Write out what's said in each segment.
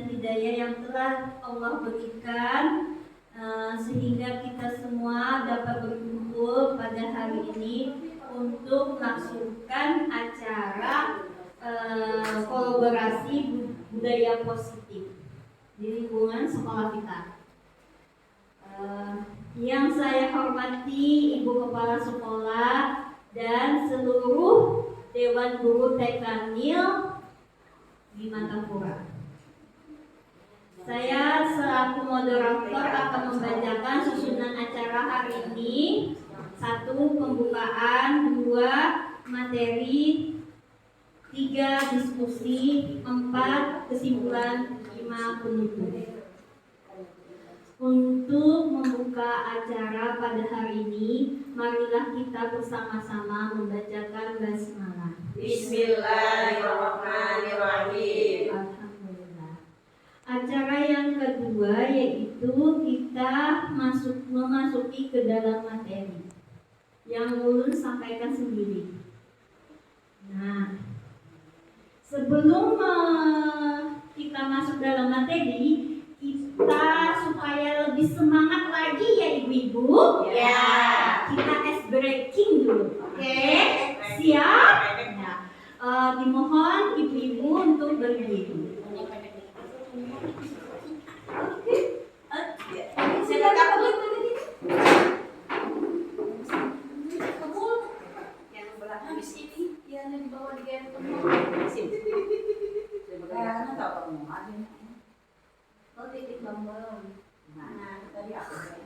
dan hidayah yang telah Allah berikan sehingga kita semua dapat berkumpul pada hari ini untuk melangsungkan acara kolaborasi budaya positif di lingkungan sekolah kita. Yang saya hormati Ibu Kepala Sekolah dan seluruh Dewan Guru Teknil di Martapura. Saya selaku moderator akan membacakan susunan acara hari ini. 1. Pembukaan, 2. Materi, 3. Diskusi, 4. Kesimpulan, 5. penutup. Untuk membuka acara pada hari ini, marilah kita bersama-sama membacakan basmalah. Bismillahirrahmanirrahim. Alhamdulillah. Acara yang kedua yaitu kita memasuki ke dalam materi yang ulun sampaikan sendiri. Nah, sebelum kita masuk dalam materi, kita supaya lebih semangat lagi ya ibu-ibu. Ya. Kita ice breaking dulu. Oke? Siap? Ya. Dimohon ibu-ibu untuk berdiri. Silakan kamu yang belakang di sini, yang di bawah di gendong. Sini. Saya tahu kamu ada. Oh, titik bambang. Mana tadi aku ya?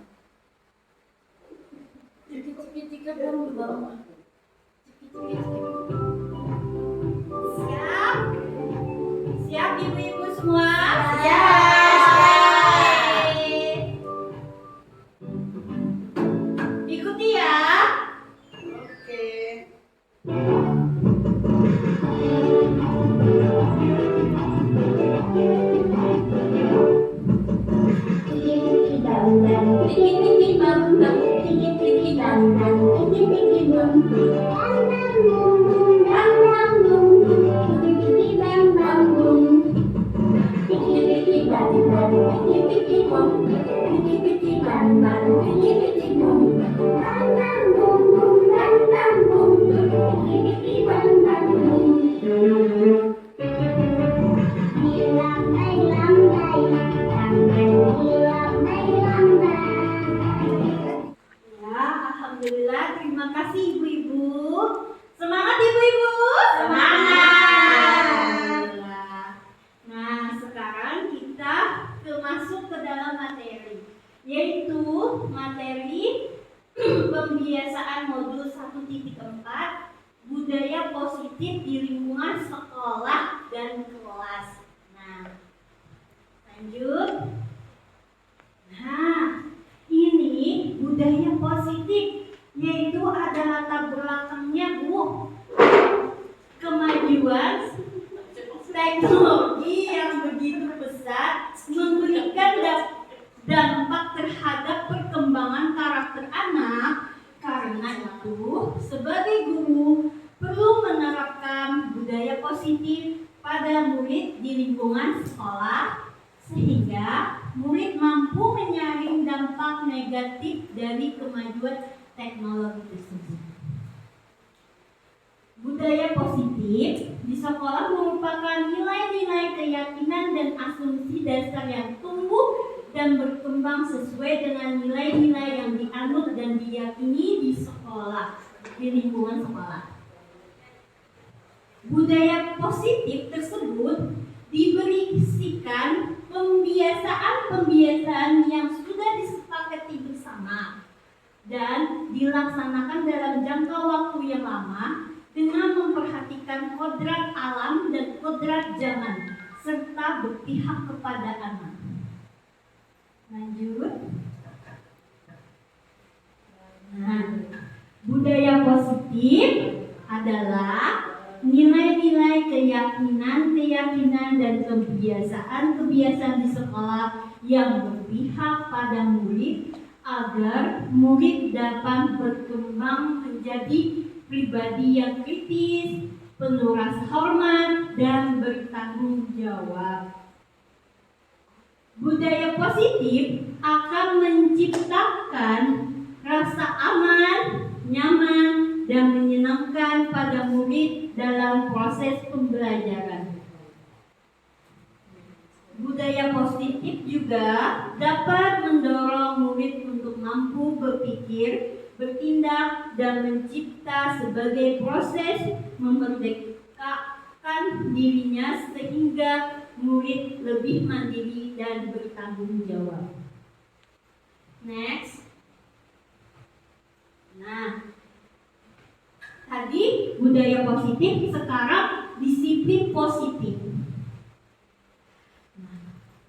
Titik-titik bambang. Siap? Siap ibu-ibu semua? Siap. Ikuti ya. Oke. Alhamdulillah, terima kasih ibu-ibu. Semangat ibu-ibu. Semangat. Nah, sekarang kita masuk ke dalam materi, yaitu materi pembiasaan modul 1.4 budaya positif di lingkungan sekolah dan kelas. Nah, lanjut. Nah, ini budaya positif, yaitu ada latar belakangnya Bu, kemajuan teknologi yang begitu besar memberikan dampak terhadap perkembangan karakter anak. Karena itu, sebagai guru perlu menerapkan budaya positif pada murid di lingkungan sekolah sehingga murid mampu menyaring dampak negatif dari kemajuan teknologi tersebut. Budaya positif di sekolah merupakan nilai-nilai keyakinan dan asumsi dasar yang tumbuh dan berkembang sesuai dengan nilai-nilai yang dianut dan diyakini di sekolah, di lingkungan sekolah. Budaya positif tersebut diberisikan pembiasaan-pembiasaan yang sudah disepakati bersama dan dilaksanakan dalam jangka waktu yang lama dengan memperhatikan kodrat alam dan kodrat zaman serta berpihak kepada anak. Lanjut. Nah, budaya positif adalah nilai-nilai keyakinan dan kebiasaan di sekolah yang berpihak pada murid agar murid dapat berkembang menjadi pribadi yang kritis, penuh rasa hormat, dan bertanggung jawab. Budaya positif akan menciptakan rasa aman, nyaman, dan menyenangkan pada murid dalam proses pembelajaran. Budaya positif juga dapat mendorong murid untuk mampu berpikir, bertindak, dan mencipta sebagai proses memerdekakan dirinya sehingga murid lebih mandiri dan bertanggung jawab. Next. Nah, tadi budaya positif, sekarang disiplin positif.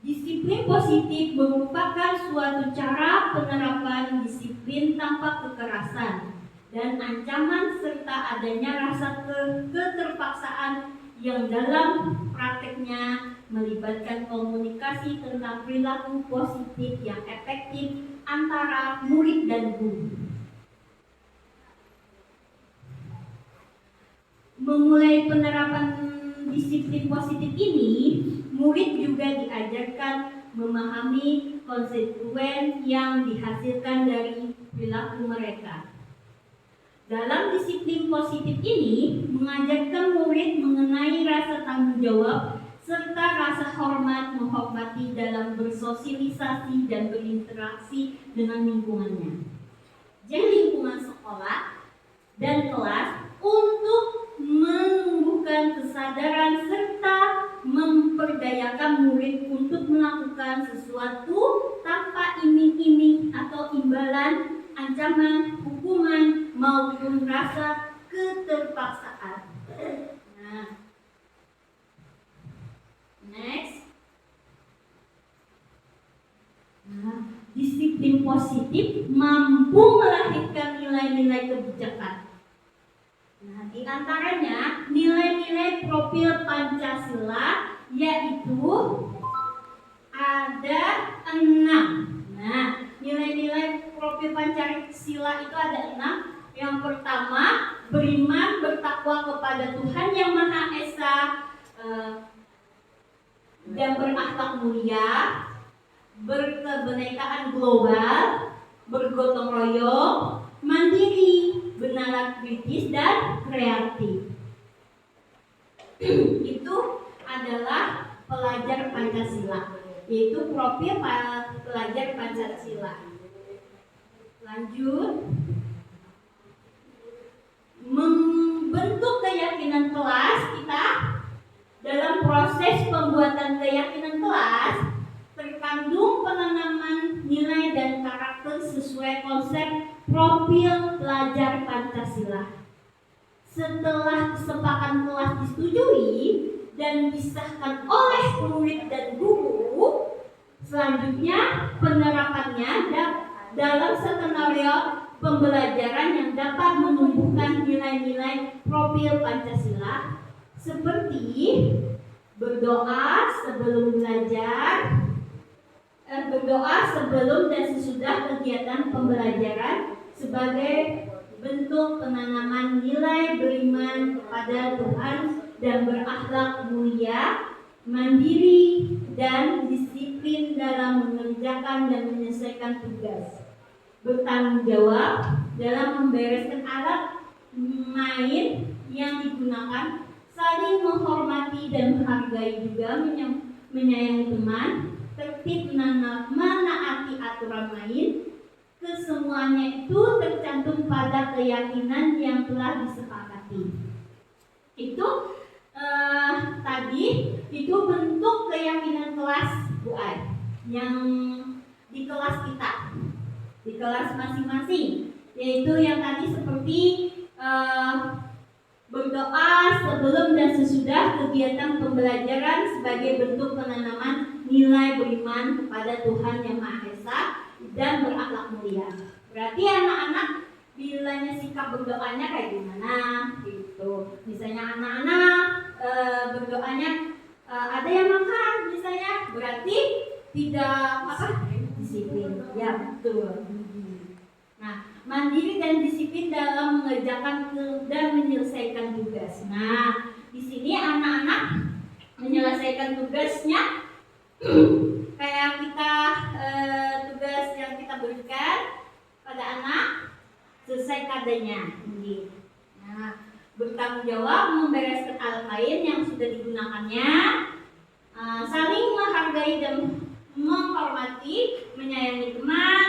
Disiplin positif merupakan suatu cara penerapan disiplin tanpa kekerasan dan ancaman serta adanya rasa keterpaksaan yang dalam prakteknya melibatkan komunikasi tentang perilaku positif yang efektif antara murid dan guru. Memulai penerapan disiplin positif ini, murid juga diajarkan memahami konsekuen yang dihasilkan dari perilaku mereka. Dalam disiplin positif ini, mengajarkan murid mengenai rasa tanggung jawab serta rasa hormat menghormati dalam bersosialisasi dan berinteraksi dengan lingkungannya. Jadi lingkungan sekolah dan kelas untuk menumbuhkan kesadaran serta memperdayakan murid untuk melakukan sesuatu tanpa iming-iming atau imbalan, ancaman, hukuman, maupun rasa keterpaksaan. Nah, next. Nah, disiplin positif mampu melahirkan nilai-nilai kebijakan. Nah, di antaranya nilai-nilai profil Pancasila yaitu ada 6. Nah, nilai-nilai profil Pancasila itu ada 6. Yang pertama, beriman bertakwa kepada Tuhan Yang Maha Esa dan berakhlak mulia, berkebenekaan global, bergotong royong, mandiri, bernalar kritis, dan kreatif. Itu adalah pelajar Pancasila, yaitu profil pelajar Pancasila. Lanjut, membentuk keyakinan kelas kita. Dalam proses pembuatan keyakinan kelas terkandung penanaman nilai dan karakter sesuai konsep profil pelajar Pancasila. Setelah kesepakatan kelas disetujui dan disahkan oleh murid dan guru, selanjutnya penerapannya dalam skenario pembelajaran yang dapat menumbuhkan nilai-nilai profil Pancasila seperti berdoa sebelum belajar, berdoa sebelum dan sesudah kegiatan pembelajaran sebagai bentuk penanaman nilai beriman kepada Tuhan dan berakhlak mulia, mandiri, dan disiplin dalam mengerjakan dan menyelesaikan tugas, bertanggung jawab dalam membereskan alat main yang digunakan, saling menghormati dan menghargai, juga menyayangi teman, tertib menaati aturan main. Kesemuanya itu tercantum pada keyakinan yang telah disepakati. Itu tadi itu bentuk keyakinan kelas Bu Ai yang di kelas kita, di kelas masing-masing, yaitu yang tadi seperti berdoa sebelum dan sesudah kegiatan pembelajaran sebagai bentuk penanaman nilai beriman kepada Tuhan Yang Maha Esa dan berakhlak mulia. Berarti anak-anak bilanya sikap berdoanya kayak gimana gitu. Misalnya anak-anak berdoanya ada yang makan misalnya, berarti tidak disiplin. Ya betul. Nah, mandiri dan disiplin dalam mengerjakan dan menyelesaikan tugas. Nah, di sini anak-anak menyelesaikan tugasnya kayak kita adanya. Nah, bertanggung jawab membereskan alat lain yang sudah digunakannya, saling menghargai dan menghormati, menyayangi teman,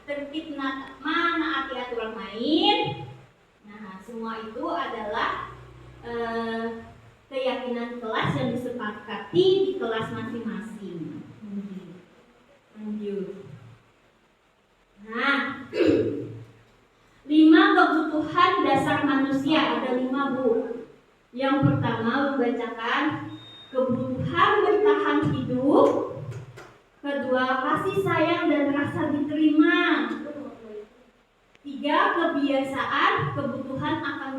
tertib menaati aturan main. Nah, semua itu adalah keyakinan kelas yang disepakati di kelas masing-masing. Lanjut. Nah, 5 kebutuhan dasar manusia, ada 5 Bu. Yang pertama membacakan kebutuhan bertahan hidup. Kedua, kasih sayang dan rasa diterima. 3, kebiasaan, kebutuhan akan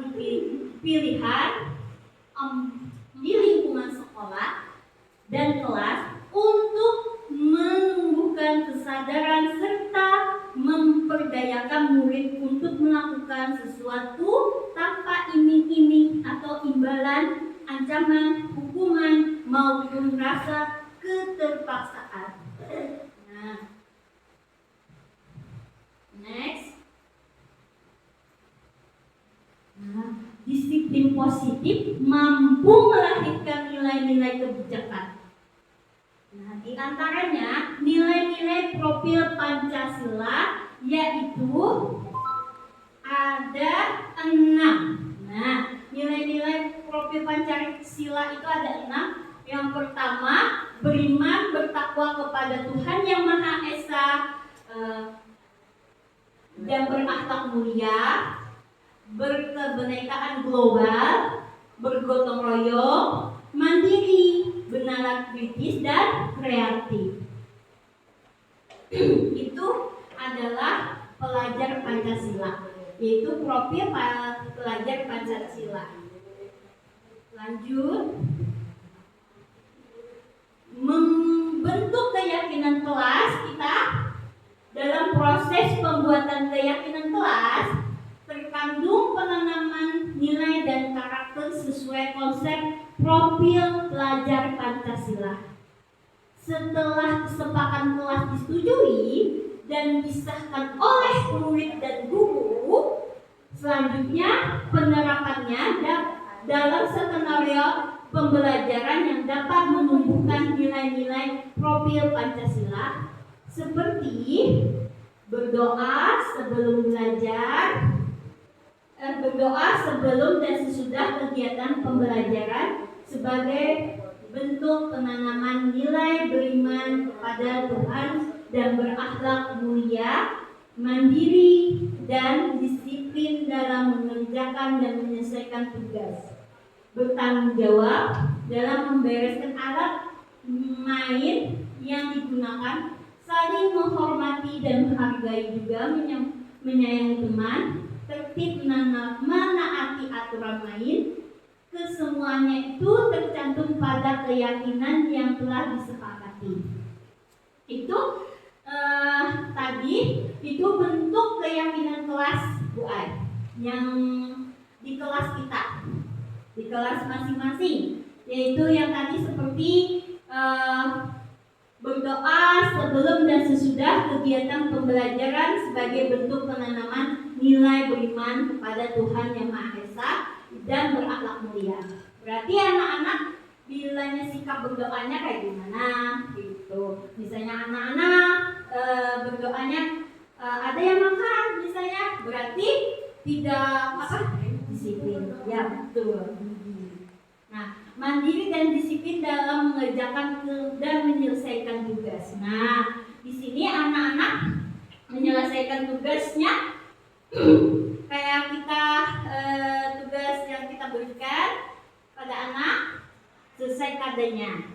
pilihan di lingkungan sekolah dan kelas untuk menumbuhkan kesadaran serta memperdayakan murid untuk melakukan sesuatu tanpa iming-iming atau imbalan, ancaman, hukuman maupun rasa keterpaksaan. Nah, next. Nah, disiplin positif mampu melahirkan nilai-nilai kebijakan. Nah, di antaranya nilai-nilai profil Pancasila yaitu ada 6. Nah, nilai-nilai profil Pancasila itu ada 6. Yang pertama, beriman bertakwa kepada Tuhan Yang Maha Esa dan berakhlak mulia, berkebenekaan global, bergotong royong, mandiri, benaran kritis dan kreatif. Itu adalah pelajar Pancasila, yaitu profil pelajar Pancasila. Lanjut, membentuk keyakinan kelas kita. Dalam proses pembuatan keyakinan kelas terkandung penanaman nilai dan karakter sesuai konsep profil pelajar Pancasila. Setelah kesepakatan kelas disetujui dan disahkan oleh murid dan guru, selanjutnya penerapannya dalam skenario pembelajaran yang dapat menumbuhkan nilai-nilai profil Pancasila seperti berdoa sebelum belajar, berdoa sebelum dan sesudah kegiatan pembelajaran sebagai bentuk penanaman nilai beriman kepada Tuhan dan berakhlak mulia, mandiri dan disiplin dalam mengerjakan dan menyelesaikan tugas, bertanggung jawab dalam membereskan alat main yang digunakan, saling menghormati dan menghargai juga menyayangi teman, tertib menaati aturan main. Kesemuanya itu tercantum pada keyakinan yang telah disepakati. Itu tadi itu bentuk keyakinan kelas Bu Ai yang di kelas kita, di kelas masing-masing, yaitu yang tadi seperti berdoa sebelum dan sesudah kegiatan pembelajaran sebagai bentuk penanaman nilai beriman kepada Tuhan Yang Maha Esa dan berakhlak mulia. Berarti anak-anak bilanya sikap berdoanya kayak gimana gitu. Misalnya anak-anak berdoanya ada yang makan misalnya, berarti tidak disiplin. Ya betul. Nah, mandiri dan disiplin dalam mengerjakan dan menyelesaikan tugas. Nah, di sini anak-anak menyelesaikan tugasnya kayak kita tugas yang kita berikan pada anak selesai kadanya.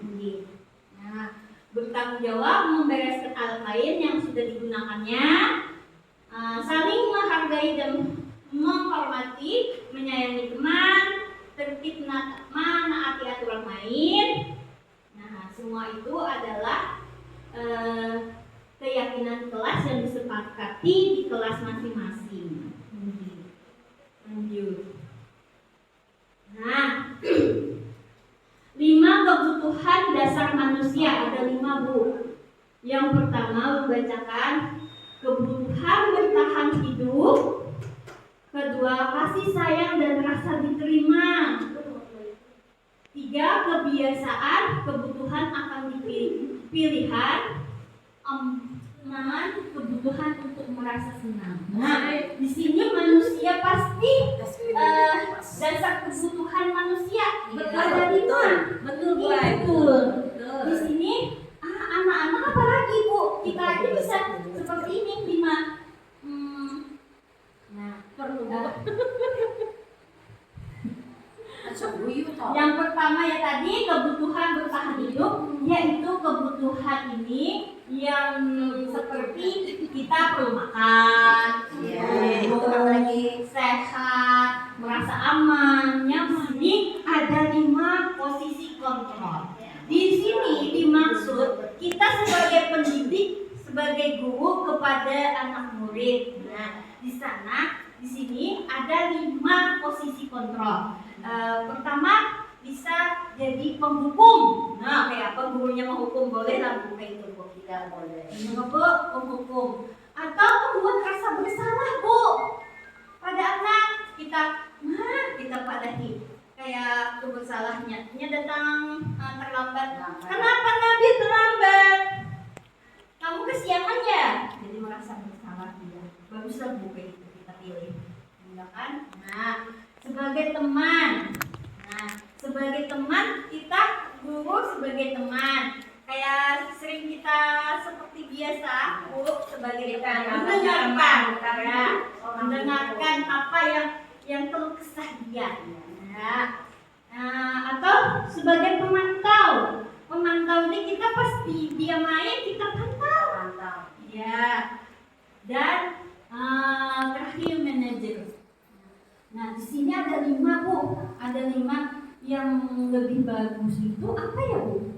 Nah, bertanggung jawab membereskan alat lain yang sudah digunakannya, saling menghargai dan menghormati, menyayangi teman, tertib menaati aturan main. Nah, semua itu adalah keyakinan kelas yang disepakati di kelas masing-masing. Lanjut. Nah, 5 kebutuhan dasar manusia, ada 5 Bu. Yang pertama membacakan kebutuhan bertahan hidup. Kedua, kasih sayang dan rasa diterima. 3, kebiasaan, kebutuhan akan pilihan. 4, kebutuhan untuk merasa senang. Nah, di sini manusia pasti dasar kebutuhan manusia ada 5. Betul. Di sini anak-anak apalagi Bu, kita aja bisa seperti ini 5. Nah, perlu. Yang pertama ya tadi kebutuhan bertahan hidup, yaitu kebutuhan ini yang seperti kita perlu makan, sehat, merasa aman. Yang sini ada 5 posisi kontrol. Di sini dimaksud kita sebagai pendidik, sebagai guru kepada anak murid. Nah, di sini ada 5 posisi kontrol. Pertama bisa jadi penghukum. Nah, kayak apa gurunya menghukum, boleh lah Bu kayak itu Bu, tidak boleh. Penghukum atau membuat rasa bersalah Bu pada anak kita. Kita padahi kayak itu bersalahnya. Datang terlambat. Kenapa Nabi terlambat? Kamu kesiangan ya? Jadi merasa bersalah dia. Baguslah Bu kayak itu kita pilih. Ya kan? Nah, sebagai teman kita guru sebagai teman kayak sering kita seperti biasa Bu sebagai teman mendengarkan apa yang keluh kesah dia. Atau sebagai pemantau ini kita pasti dia main kita pantau ya. Dan terakhir manajer. Nah, di sini ada 5 Bu. Ada 5 yang lebih bagus itu apa ya Bu?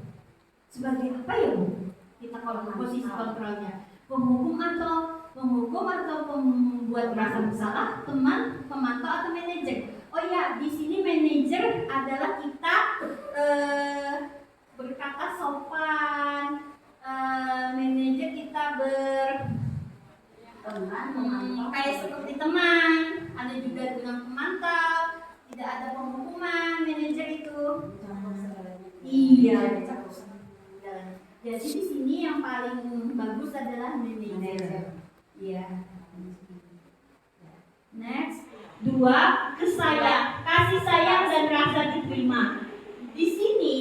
Sebagai apa ya Bu? Kita kalau posisi kontrolnya penghukum atau pembuat merasa bersalah, teman, pemantau atau manajer. Oh ya, di sini manajer adalah kita berkata sopan. Manajer kita kayak seperti teman, ada juga dengan pemantau, tidak ada penghukuman, manajer itu. Iya. Jadi di sini yang paling bagus adalah manajer. Iya. Next, 2, kasih sayang dan rasa diterima. Di sini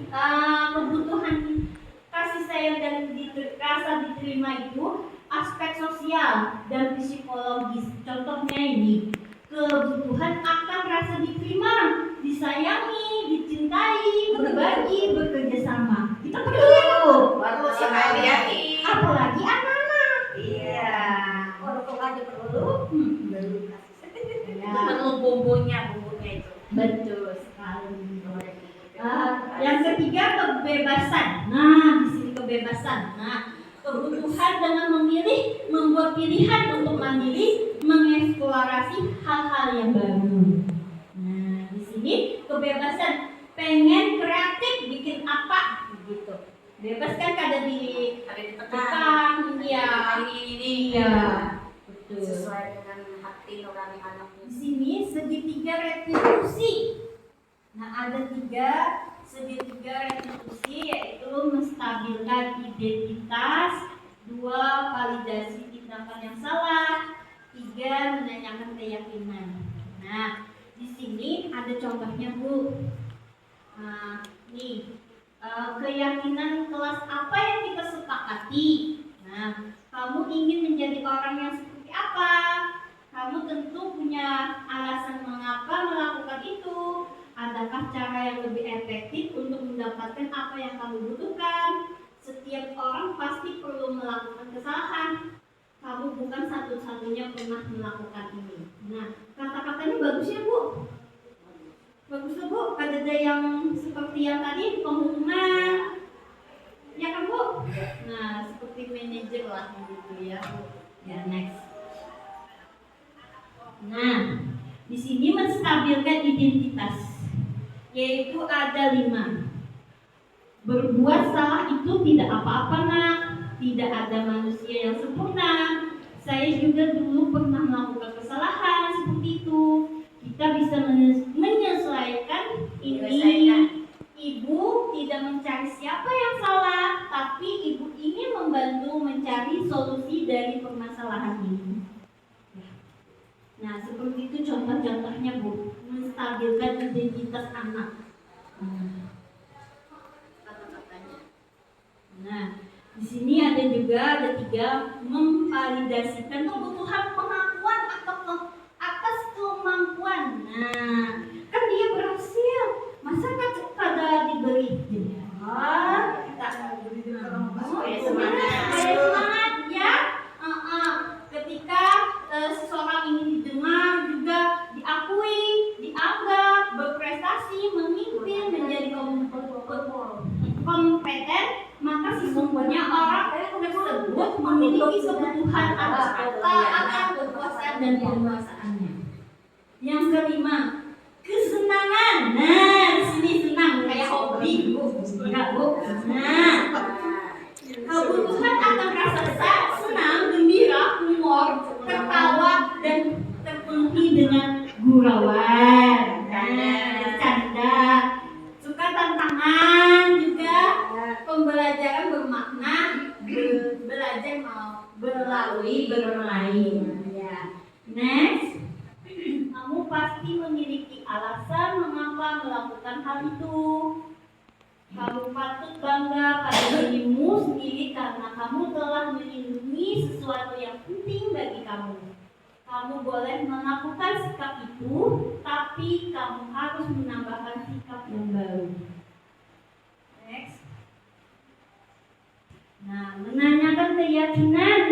kebutuhan kasih sayang dan rasa diterima itu aspek sosial dan psikologis. Contohnya ini, kebutuhan akan rasa diterima, disayangi, dicintai, berbagi, bekerja sama. Kita perlu itu. Apalagi anak-anak. Iya. Orang aja perlu. Perlu bumbunya itu. Betul sekali. Yang ketiga kebebasan. Nah, di sini kebebasan. Nah, kebutuhan dengan membuat pilihan untuk mandiri, mengeksplorasi hal-hal yang baru. Nah, di sini kebebasan, pengen kreatif bikin apa gitu. Bebas kan ada di tukang, iya, betul. Sesuai dengan hati nurani anaknya. Di sini segitiga retribusi. Nah, ada 3 segitiga retribusi, yaitu menstabilkan identitas, 2, validasi tindakan yang salah, 3, menanyakan keyakinan. Nah, di sini ada contohnya Bu. Keyakinan kelas apa yang kita sepakati. Nah, kamu ingin menjadi orang yang seperti apa? Kamu tentu punya alasan mengapa melakukan itu. Adakah cara yang lebih efektif untuk mendapatkan apa yang kamu butuhkan? Setiap orang pasti perlu melakukan kesalahan. Kamu bukan satu-satunya pernah melakukan ini. Nah, kata-katanya bagus ya Bu? Bagus ya Bu? Ada yang seperti yang tadi, penghukuman. Ya kan Bu? Nah, seperti manajer lah gitu ya. Ya, next. Nah, di sini menstabilkan identitas. Yaitu ada 5. Berbuat salah itu tidak apa-apa nak. Tidak ada manusia yang sempurna. Saya juga dulu pernah melakukan kesalahan seperti bisa menyesuaikan ini. Ibu tidak mencari siapa yang salah, tapi ibu ingin membantu mencari solusi dari permasalahan ini. Nah, seperti itu contoh-contohnya, Bu, menstabilkan identitas anak. Kata-katanya. Nah, di sini ada 3, memvalidasikan kebutuhan pengakuan atau atas kemampuan. Nah, kan dia berhasil, masa kan pada diberi semangat ya. Ketika seseorang ini didengar, juga diakui, dianggap berprestasi, memimpin, menjadi kompeten, maka sesungguhnya orang tersebut memiliki kebutuhan akan kekuasaan dan penguasaannya. Yang kelima, kesenangan. Nah, di sini senang kayak hobi, Bu. Enggak, Bu? Nah, kebutuhan akan rasa senang, gembira, humor, tertawa, dan terpenuhi dengan gurauan. Bercanda, suka tantangan juga, pembelajaran bermakna, belajar mau melalui bermain. Next, kamu pasti memiliki alasan mengapa melakukan hal itu. Kamu patut bangga pada dirimu sendiri karena kamu telah melindungi sesuatu yang penting bagi kamu. Kamu boleh melakukan sikap itu, tapi kamu harus menambahkan sikap yang baru. Next. Nah, menanyakan keyakinan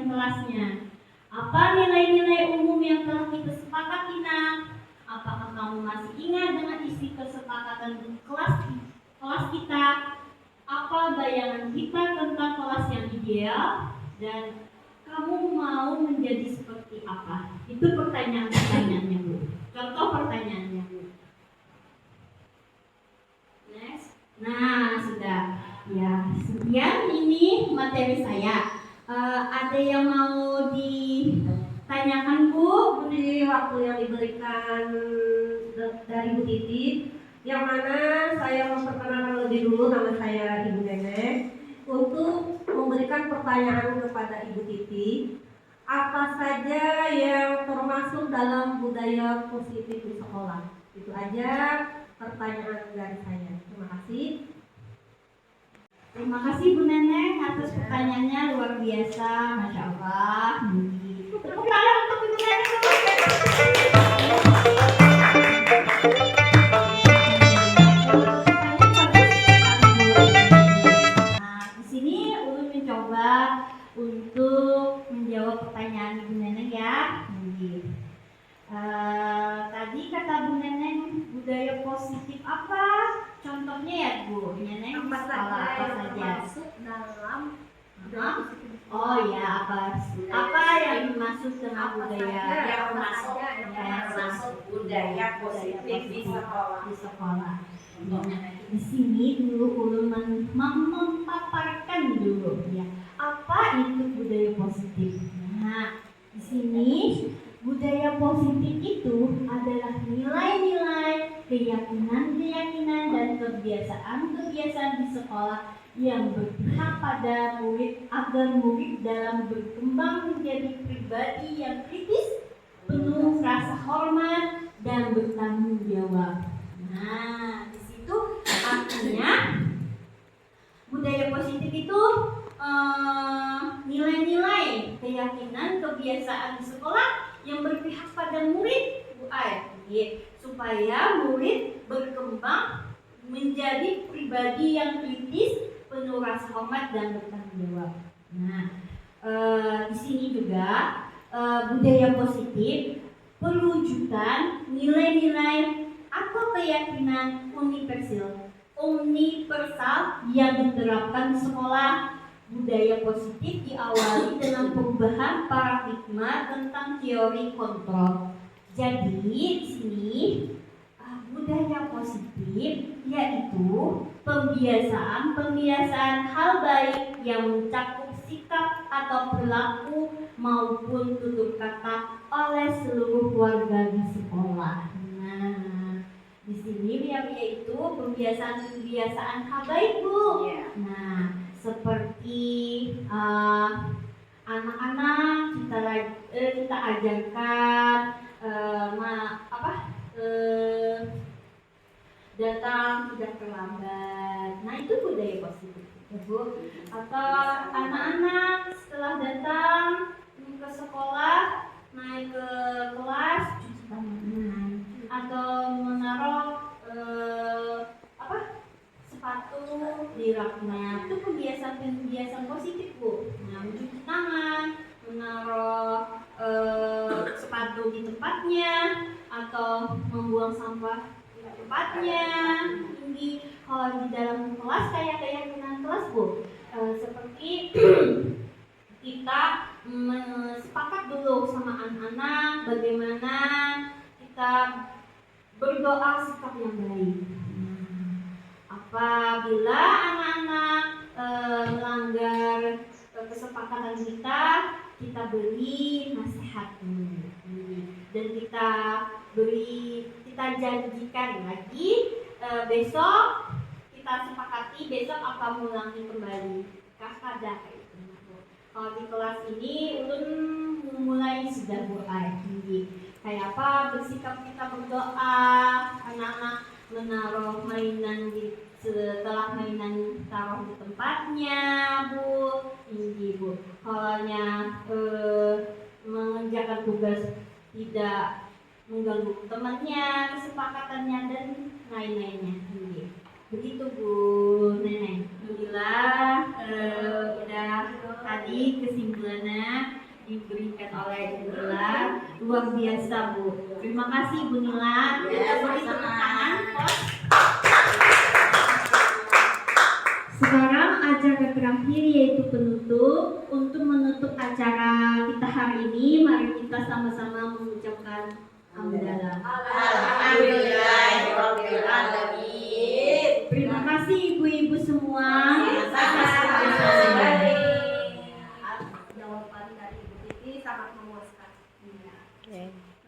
kelasnya. Apa nilai-nilai umum yang telah kita sepakati, nak? Apakah kamu masih ingat dengan isi kesepakatan kelas kita? Apa bayangan kita tentang kelas yang ideal? Dan kamu mau menjadi seperti apa? Itu pertanyaan-pertanyaannya, Bu. Contoh pertanyaannya, Bu. Next. Nah, sudah. Ya, sekian ini materi saya. Ada yang mau ditanyakan, Bu? Di waktu yang diberikan dari Bu Titi, yang mana saya memperkenalkan lebih dulu nama saya Ibu Nenek untuk memberikan pertanyaan kepada Ibu Titi, apa saja yang termasuk dalam budaya positif di sekolah. Itu aja pertanyaan dari saya. Terima kasih. Terima kasih Bu Neneng atas pertanyaannya, luar biasa, Masya Allah. Tepuk tangan untuk Ibu Neneng. Nah, di sini Ulun mencoba untuk menjawab pertanyaan Ibu Neneng ya. Tadi kata Bu Neneng, budaya positif apa? Contohnya ya Bu, Neneng Apa salah apa saja? masuk dalam Oh ya, apa yang masuk dalam budaya yang masuk budaya positif di sekolah. di sekolah? Di sini dulu Ulun memaparkan dulu ya, apa itu budaya positif. Nah, di sini budaya positif itu adalah nilai-nilai, keyakinan-keyakinan, dan kebiasaan-kebiasaan di sekolah yang berpihak pada murid agar murid dalam berkembang menjadi pribadi yang kritis, penuh rasa hormat, dan bertanggung jawab. Nah, di situ artinya budaya positif itu nilai-nilai, keyakinan, kebiasaan di sekolah yang berpihak pada murid, supaya murid berkembang menjadi pribadi yang kritis, penuh rasa hormat, dan bertanggung jawab. Nah, di sini juga budaya positif perwujudan nilai-nilai atau keyakinan universal yang diterapkan di sekolah. Budaya positif diawali dengan perubahan paradigma tentang teori kontrol. Jadi di sini budaya positif yaitu pembiasaan hal baik yang mencakup sikap atau perilaku maupun tutur kata oleh seluruh warga di sekolah. Nah, di sini yaitu pembiasaan-pembiasaan habaib, Bu. Nah, seperti anak-anak kita ajarkan datang tidak terlambat. Nah, itu budaya positif, ya, Bu. Atau anak-anak setelah datang ke sekolah naik ke kelas cuci tangan atau menaruh sepatu di raknya. Itu kebiasaan positif, Bu. Nah, mencuci tangan, menaruh sepatu di tempatnya atau membuang sampah di tempatnya. Ini kalau di dalam kelas kayak keyakinan kelas, Bu, seperti kita sepakat dulu sama anak-anak bagaimana kita berdoa sikap yang baik. Apabila anak-anak melanggar kesepakatan kita beri nasihat dan kita janjikan lagi besok kita sepakati besok akan mengulangi kembali kasada kayak itu. Kalau di kelas ini ulun mulai sudah berarti kayak apa bersikap kita berdoa, anak-anak menaruh mainan setelah mainan taruh di tempatnya, Bu. Ini, Bu. Kalaunya mengerjakan tugas tidak mengganggu temannya, kesepakatannya dan lain-lainnya. Ini. Begitu, Bu Neneng. Inilah udah tadi kesimpulannya diberikan oleh Bu Nila, luar biasa, Bu. Terima kasih, Bu Nila. Kita beri tepuk tangan. Sekarang acara terakhir yaitu penutup. Untuk menutup acara kita hari ini, mari kita sama-sama mengucapkan hamdalah. Alhamdulillahirabbil alamin. Terima kasih ibu-ibu semua. Jawaban dari Ibu Titi sangat memuaskan.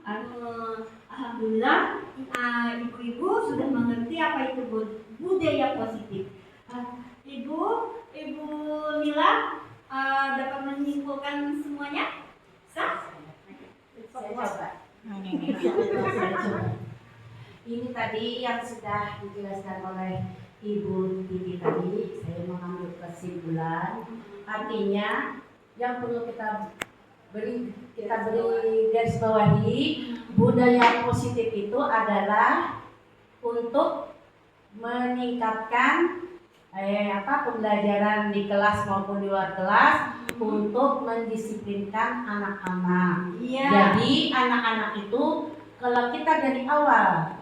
Alhamdulillah, ibu-ibu sudah mengerti apa itu budaya positif. Ibu Nila dapat menyimpulkan semuanya? Sah? Ini tadi yang sudah dijelaskan oleh Ibu Titi tadi, saya mengambil kesimpulan. Artinya yang perlu kita beri garis bawahi, budaya positif itu adalah untuk meningkatkan pembelajaran di kelas maupun di luar kelas untuk mendisiplinkan anak-anak. Jadi anak-anak itu kalau kita dari awal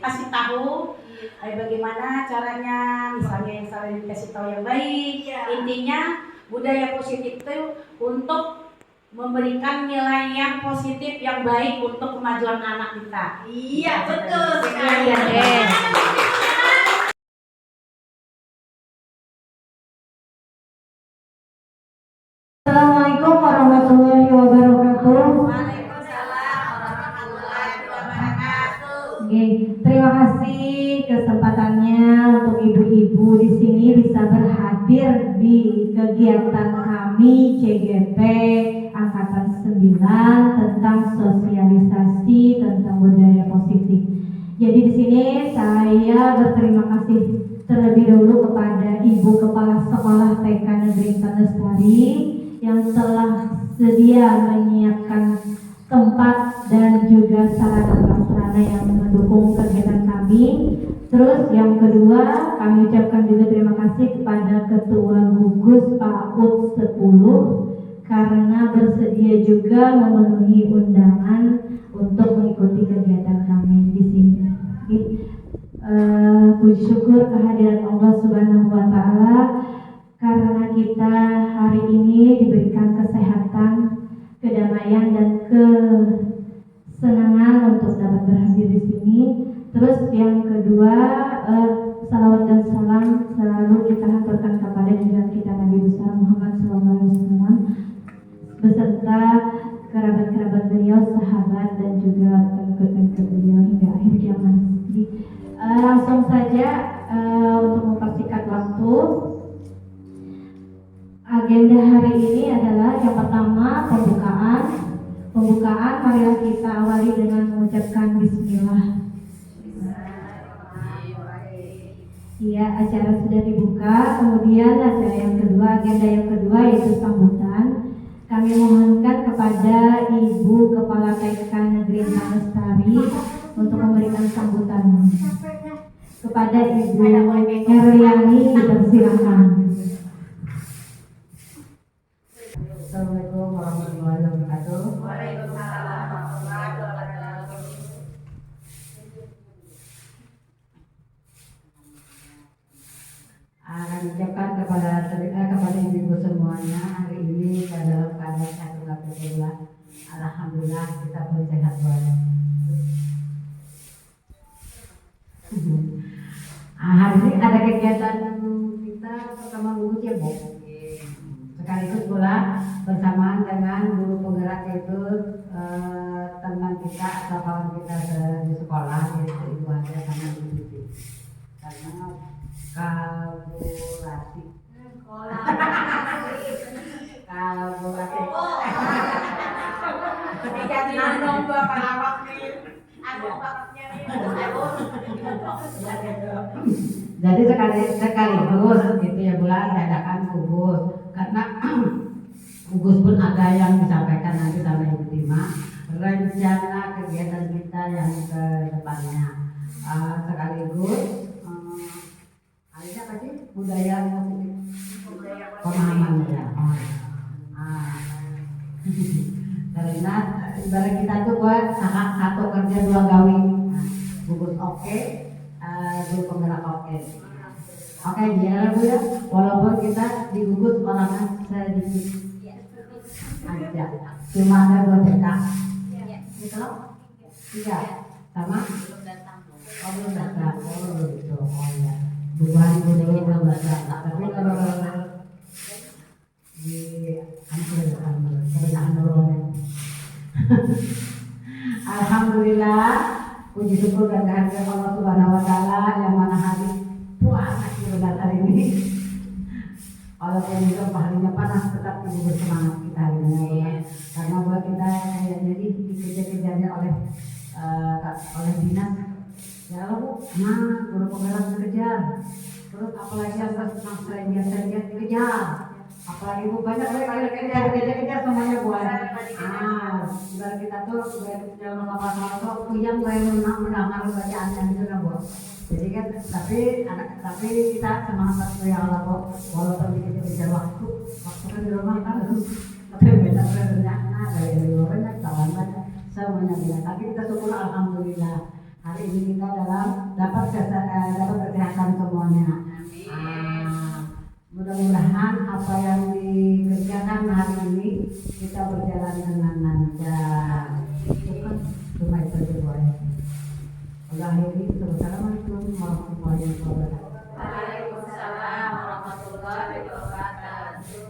kasih tahu bagaimana caranya, misalnya yang salah dikasih tahu yang baik. Intinya budaya positif itu untuk memberikan nilai yang positif yang baik untuk kemajuan anak kita. Iya, betul sekali. Assalamualaikum warahmatullahi wabarakatuh. Waalaikumsalam warahmatullahi wabarakatuh. Terima kasih kesempatannya untuk ibu-ibu di sini bisa berhadir di kegiatan kami CGP Angkatan 9 tentang sosialisasi tentang budaya positif. Jadi di sini saya berterima kasih terlebih dahulu kepada Ibu Kepala Sekolah TK Negeri Lestari yang telah sedia menyiapkan tempat dan juga sarana-prasarana yang mendukung kegiatan kami. Terus yang kedua, kami ucapkan juga terima kasih kepada Ketua Gugus Pak UT 10 karena bersedia juga memenuhi undangan untuk mengikuti kegiatan kami di sini. Puji syukur kehadiran Allah Subhanahu wa Ta'ala karena kita hari ini diberikan kesehatan, kedamaian dan kesenangan untuk dapat berhadir di sini. Terus yang kedua, salawat dan salam selalu kita haturkan kepada junjungan kita Nabi besar Muhammad SAW agenda hari ini adalah yang pertama pembukaan. Pembukaan marilah kita awali dengan mengucapkan bismillah. Iya, acara sudah dibuka. Kemudian acara yang kedua, agenda yang kedua yaitu sambutan. Kami mohonkan kepada Ibu Kepala TK Negeri Lestari untuk memberikan sambutan. Kepada Ibu Herliani dipersilakan. Assalamualaikum warahmatullahi wabarakatuh. Waalaikumsalam warahmatullahi wabarakatuh. Akan ucapkan kepada ibu semuanya hari ini dalam keadaan sehat walafiat. Alhamdulillah kita pun sehat walafiat. Hari ini ada kegiatan kita pertama gugus ya Bu. Sekaligus pula bersamaan dengan guru penggerak yaitu teman kita atau kawan kita di sekolah yaitu Ibu Haja sama Ibu Titi. Karena kolaborasi. Jangan lomba pelawak nih. Aku bakatnya nih. Jadi sekaligus gitu ya bulan diadakan gugus karena gugus pun ada yang disampaikan nanti sama Ibu Tima rencana kegiatan kita yang ke depannya sekaligus ada apa sih budaya pemahaman ya karena ibarat kita tuh buat satu kerja dua gawe gugus oke. Guru penggerak oke, biar Bu ya, walaupun kita digugus orangnya sedikit aja, cuma ada 2 TK, gitu, 3, sama, belum datang, gitu, ya, beban dulu belum datang, tapi kalau di kebenaran dulu, alhamdulillah. Puji syukur dan kehadiran Allah Subhanahu wa Ta'ala yang mana hari puasa benar hari ini. Walaupun juga harinya panas tetap ibu bersemangat kita hari ini ya. Karena buat kita jadi dikejar-kejarnya oleh dinas. Ya Allah Bu, guru penggerak dikejar. Terus apalagi yang serenggiat dikejar. Apalagi Bu banyak kejar semuanya buat. Biar kita tuh dalam kapal yang mendengar bacaan yang itu kan Bu. Jadi kan tapi kita semangat ya Allah Bu. Walaupun dikejar waktu kan di rumah kan tapi beda berenang dari luarnya kawan banyak semuanya bila. Tapi kita syukur alhamdulillah hari ini kita dapat kesehatan semuanya. Mudah-mudahan apa yang dikerjakan hari ini kita berjalan dengan lancar. Cuma itu saja Bu. Assalamualaikum warahmatullahi wabarakatuh. Waalaikumsalam warahmatullahi wabarakatuh.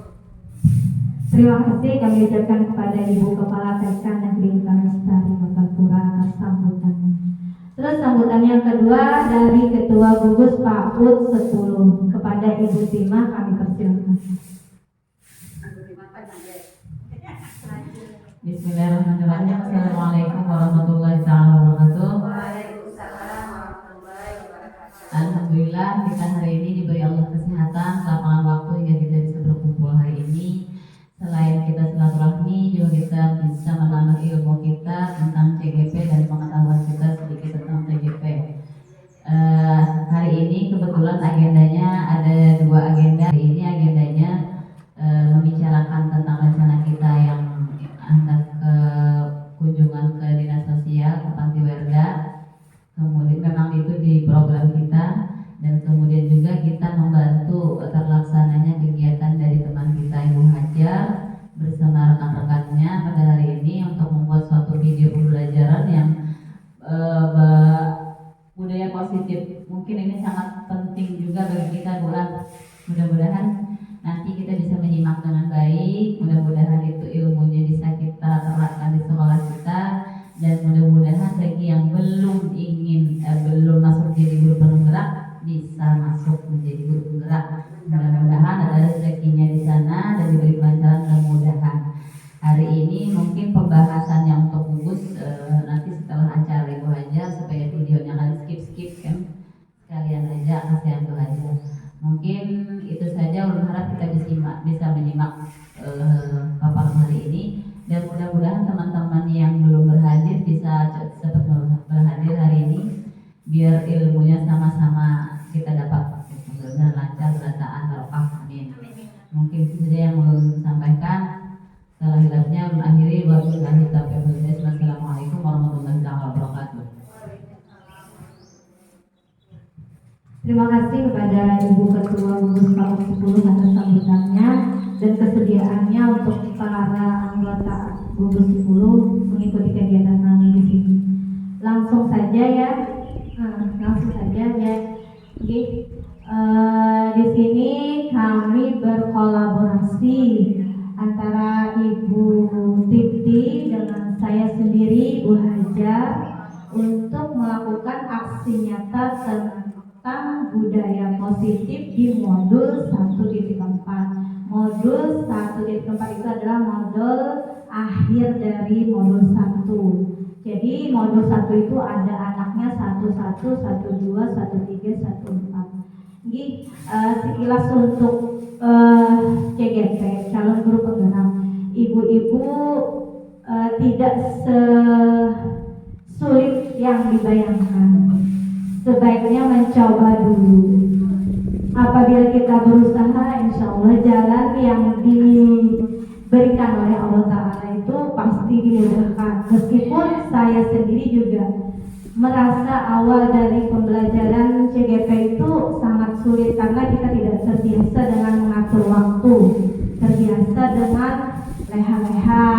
Terima kasih kami ucapkan kepada Ibu Kepala TK Negeri Lestari Kota atas sambutannya. Terus sambutan yang kedua dari Ketua Gugus Pak PUT 10 kepada Ibu Tima kami persilakan. Bismillahirrahmanirrahim. Assalamualaikum warahmatullahi wabarakatuh. Waalaikumsalam warahmatullahi wabarakatuh. Alhamdulillah kita hari ini diberi Allah kesehatan, lapangan waktu hingga kita bisa berkumpul hari ini. Selain kita silaturahmi, juga kita bisa menambah ilmu kita tentang CGP dan pengetahuan kita sedikit tentang CGP. Hari ini kebetulan agendanya ada 2 agenda. Hari ini agendanya membicarakan tentang rencana kita yang hendak ke kunjungan ke dinas sosial ke Panti Werda. Kemudian memang itu di program kita dan kemudian juga kita membantu terlaksananya kegiatan dari teman kita Ibu Hajar bersama rekan-rekannya pada hari ini untuk membuat suatu video pembelajaran yang budaya positif. Mungkin ini sangat penting juga bagi kita bulan. Mudah-mudahan nanti kita bisa menyimak dengan baik. Mudah-mudahan itu ilmunya bisa kita terapkan di sekolah kita dan mudah-mudahan bagi yang belum masuk jadi guru penggerak bisa masuk menjadi guru penggerak. Mudah-mudahan ada rezekinya di sana dan kasihan tuh aja. Mungkin itu saja, ulun harap kita bisa menyimak paparan hari ini, dan mudah-mudahan teman-teman yang belum berhadir bisa cepat berhadir hari ini biar ilmunya sama-sama kita dapat dan lancar, berataan, barokah, amin. Mungkin itu saja yang mau sampaikan. Salah hilafnya ulun akhiri, wabillahi taufiq wal hidayah. Wassalamualaikum warahmatullahi wabarakatuh. Terima kasih kepada Ibu Ketua Gugus Tahun 10 atas sambutannya dan kesediaannya untuk para anggota Gugus 10 mengikuti kegiatan kami di sini. Langsung saja ya. Oke. Di sini kami berkolaborasi antara Ibu Titi dengan saya sendiri, Bu Hajar, untuk melakukan aksi nyata tentang budaya positif di modul 1.4. Modul 1.4 itu adalah modul akhir dari modul 1. Jadi modul 1 itu ada anaknya 11, 12, 13, 14. Ini sekilas untuk CGP, calon guru penggerak. Ibu-ibu tidak sesulit yang dibayangkan. Sebaiknya mencoba dulu. Apabila kita berusaha, insya Allah jalan yang diberikan oleh Allah Ta'ala itu pasti dimudahkan. Meskipun saya sendiri juga merasa awal dari pembelajaran CGP itu sangat sulit karena kita tidak terbiasa dengan mengatur waktu, terbiasa dengan leha-leha,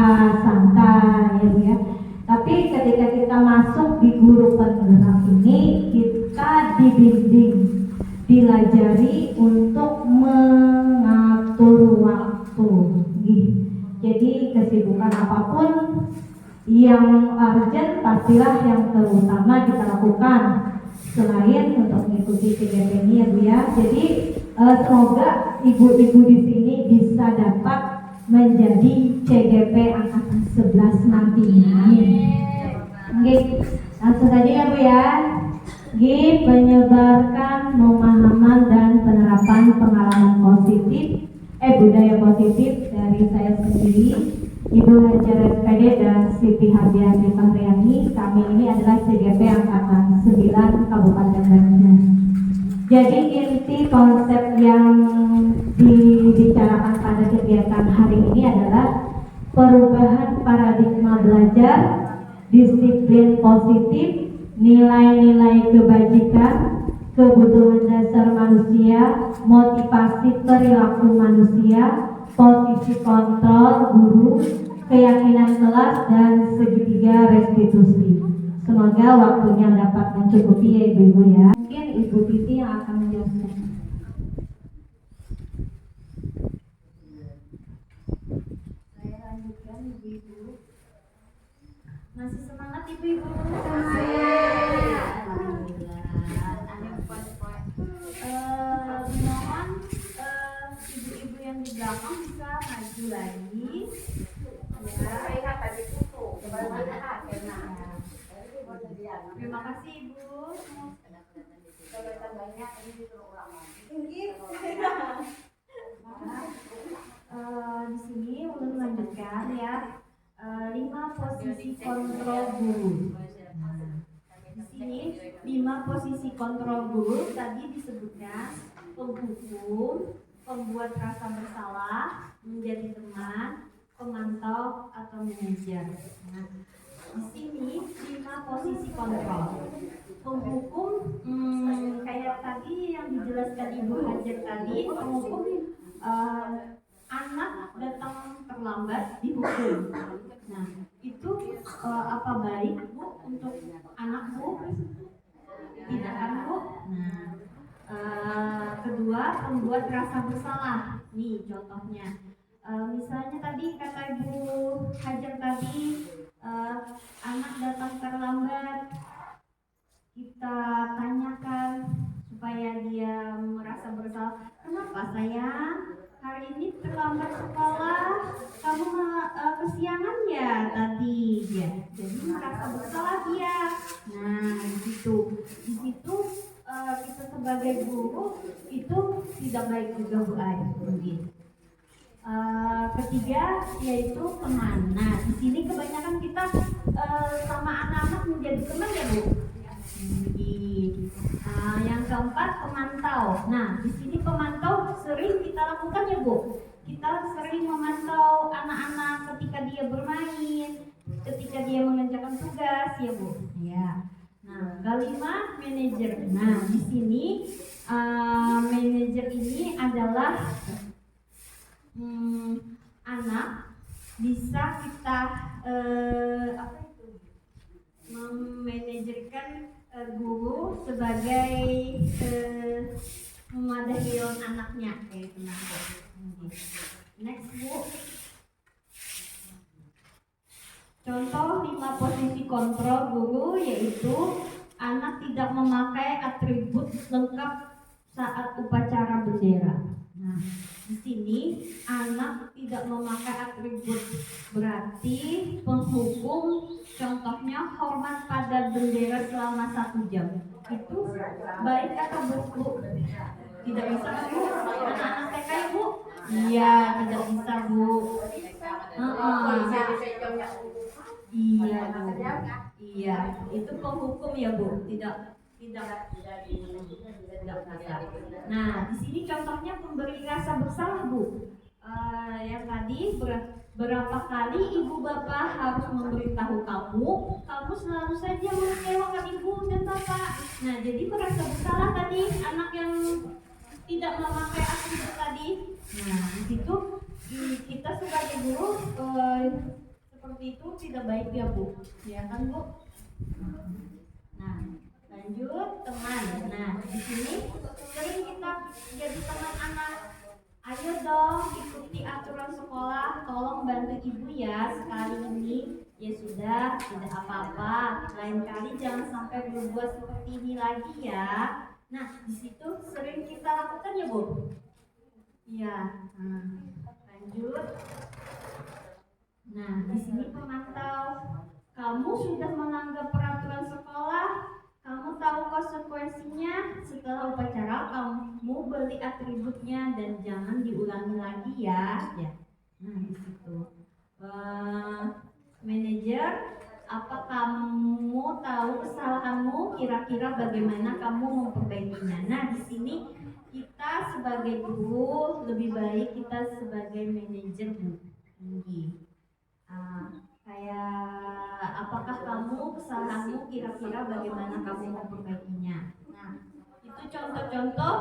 santai, ya. Tapi ketika kita masuk di guru penggerak ini, kita dibimbing, dilajari untuk mengatur waktu. Jadi kesibukan apapun yang urgent pastilah yang terutama kita lakukan selain untuk mengikuti CGP ini, ya Bu ya. Jadi semoga ibu-ibu di sini bisa dapat menjadi CGP angkatan 11 nantinya. Oke, langsung saja ya Bu ya. Menyebarkan pemahaman dan penerapan pengalaman positif, budaya positif dari saya sendiri, Ibu Hajar SPD dan Siti Hardiani Fahriani. Kami ini adalah CGP angkatan 9 Kabupaten Banjar. Jadi inti konsep yang dibicarakan pada kegiatan hari ini adalah perubahan paradigma belajar, disiplin positif, nilai-nilai kebajikan, kebutuhan dasar manusia, motivasi perilaku manusia, posisi kontrol guru, keyakinan kelas, dan segitiga restitusi. Semoga waktunya dapat mencukupi ya Ibu ya. Mungkin Ibu Titi yang akan menjelaskan. Saya lanjutkan Ibu-ibu. Masih semangat Ibu-ibu? Alhamdulillah. Mohon ibu-ibu yang di belakang bisa maju lagi. Terima kasih Ibu. Di sini ulun melanjutkan ya 5 posisi kontrol guru. Di sini 5 posisi kontrol guru tadi disebutkan penghukum, pembuat rasa bersalah, menjadi teman, pemantau atau mengajar. Nah, di sini 5 posisi kontrol. Penghukum kayak tadi yang dijelaskan Ibu Hajar tadi, penghukum anak datang terlambat dihukum. Nah, itu apa baik Bu untuk anak Bu? Tidak kan Bu? Nah, kedua, pembuat rasa bersalah. Nih contohnya. Misalnya tadi kata Ibu Hajar tadi, anak datang terlambat, kita tanyakan supaya dia merasa bersalah. Kenapa sayang? Hari ini terlambat sekolah, kamu kesiangan ya tadi ya. Jadi merasa bersalah dia. Nah di situ kita sebagai guru itu tidak baik juga Bu Ai. Ketiga yaitu teman. Nah di sini kebanyakan kita sama anak-anak menjadi teman ya Bu. Yang keempat pemantau. Nah di sini pemantau sering kita lakukan ya Bu. Kita sering memantau anak-anak ketika dia bermain, ketika dia mengerjakan tugas ya Bu. Ya. Nah kelima manajer. Nah di sini manajer ini adalah anak bisa kita memanajerkan guru sebagai memadahi anaknya kayak tenaga. Next Bu. Contoh 5 posisi kontrol guru yaitu anak tidak memakai atribut lengkap saat upacara bendera. Nah, di sini anak tidak memakai atribut berarti penghukum contohnya hormat pada bendera selama 1 jam. Itu baik atau buruk? Tidak bisa Bu. Anak-anak TK Bu? Iya, tidak bisa Bu. Iya, itu penghukum ya Bu. Tidak bisa. Nah, di sini contohnya pemberi rasa bersalah Bu. Yang tadi berapa kali ibu bapak harus memberitahu kamu selalu saja mengecewakan ibu dan bapak. Nah, jadi merasa bersalah tadi anak yang tidak memakai atribut tadi. Nah, di situ kita sebagai guru seperti itu tidak baik ya Bu. Ya kan Bu? Nah, lanjut teman. Nah, di sini sering kita jadi teman anak. Ayo dong ikuti aturan sekolah, tolong bantu ibu ya. Sekali ini ya sudah, tidak apa-apa. Lain kali jangan sampai berbuat seperti ini lagi ya. Nah, di situ sering kita lakukan ya Bu. Iya. Lanjut. Nah, di sini pemantau. Kamu sudah melanggar peraturan sekolah. Kamu tahu konsekuensinya. Setelah upacara kamu beli atributnya dan jangan diulangi lagi ya. Nah di situ. Manajer, apa kamu tahu kesalahanmu? Kira-kira bagaimana kamu memperbaikinya? Nah di sini kita sebagai guru lebih baik kita sebagai manajer Bu. Kayak apakah kamu kesalahanmu kira-kira bagaimana kamu memperbaikinya. Nah itu contoh-contoh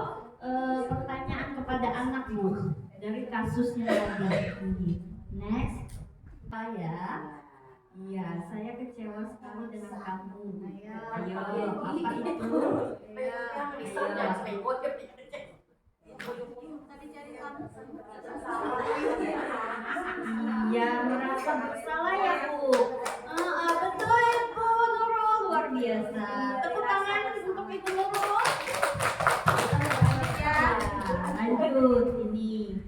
pertanyaan kepada anak Bu dari kasusnya tadi. Next. Iya saya kecewa sekali dengan kamu. Ayo apa itu? Iya merasa bersalah ya Bu. Betul ya Bu Nurul, luar biasa. Tepuk tangan untuk Ibu Nurul. Lanjut ini.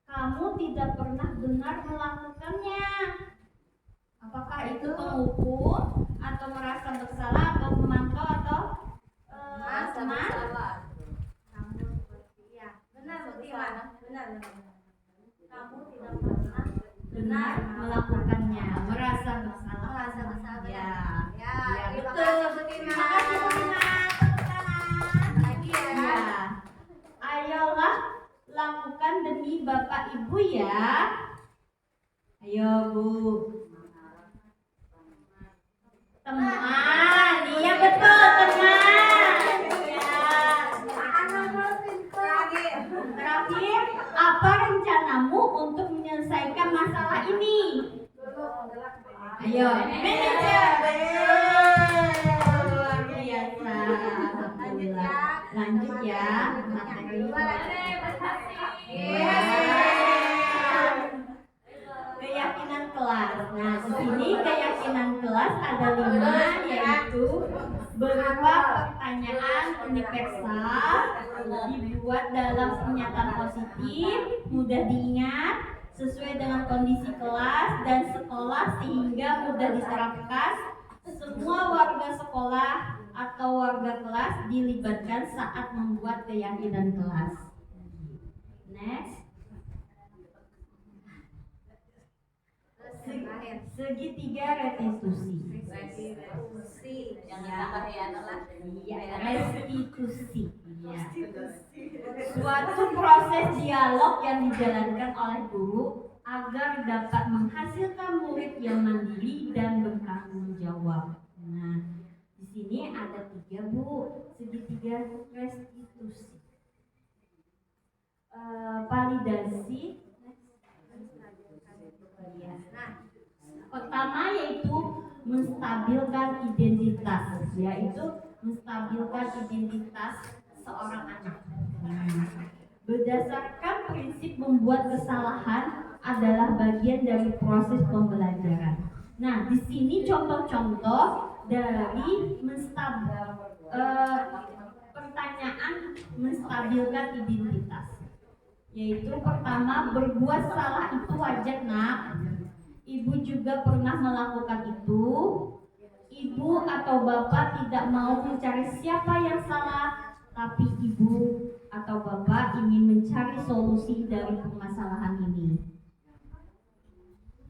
Kamu tidak pernah benar melakukannya. Apakah itu penghukum atau merasa bersalah atau memantau atau teman? Kamu ya benar benar. Kamu tidak pernah benar melakukannya, merasa bersalah. Ya, betul. Terima kasih lagi ya. Ayolah lakukan demi Bapak Ibu ya. Ayo Bu. Teman, iya betul teman. Ya. Terakhir, apa rencanamu untuk menyelesaikan masalah ini? Ayo, manajer. Luar biasa. Lanjut ya. Keyakinan kelas. Nah, di sini keyakinan kelas ada 5 yaitu berupa pertanyaan universal, dibuat dalam pernyataan positif, mudah diingat, sesuai dengan kondisi kelas dan sekolah sehingga mudah diterapkan. Semua warga sekolah atau warga kelas dilibatkan saat membuat keyakinan kelas. Next. Segitiga restitusi. Yang ditambah ya adalah Iya, restitusi. Iya. Suatu proses dialog yang dijalankan oleh guru agar dapat menghasilkan murid yang mandiri dan bertanggung jawab. Nah, di sini ada 3 Bu, segitiga restitusi. Validasi. Iya. Nah, pertama yaitu menstabilkan identitas, yaitu menstabilkan identitas seorang anak. Berdasarkan prinsip membuat kesalahan adalah bagian dari proses pembelajaran. Nah, di sini contoh-contoh dari pertanyaan menstabilkan identitas. Yaitu pertama, berbuat salah itu wajar, Nak. Ibu juga pernah melakukan itu. Ibu atau bapak tidak mau mencari siapa yang salah, tapi ibu atau bapak ingin mencari solusi dari permasalahan ini.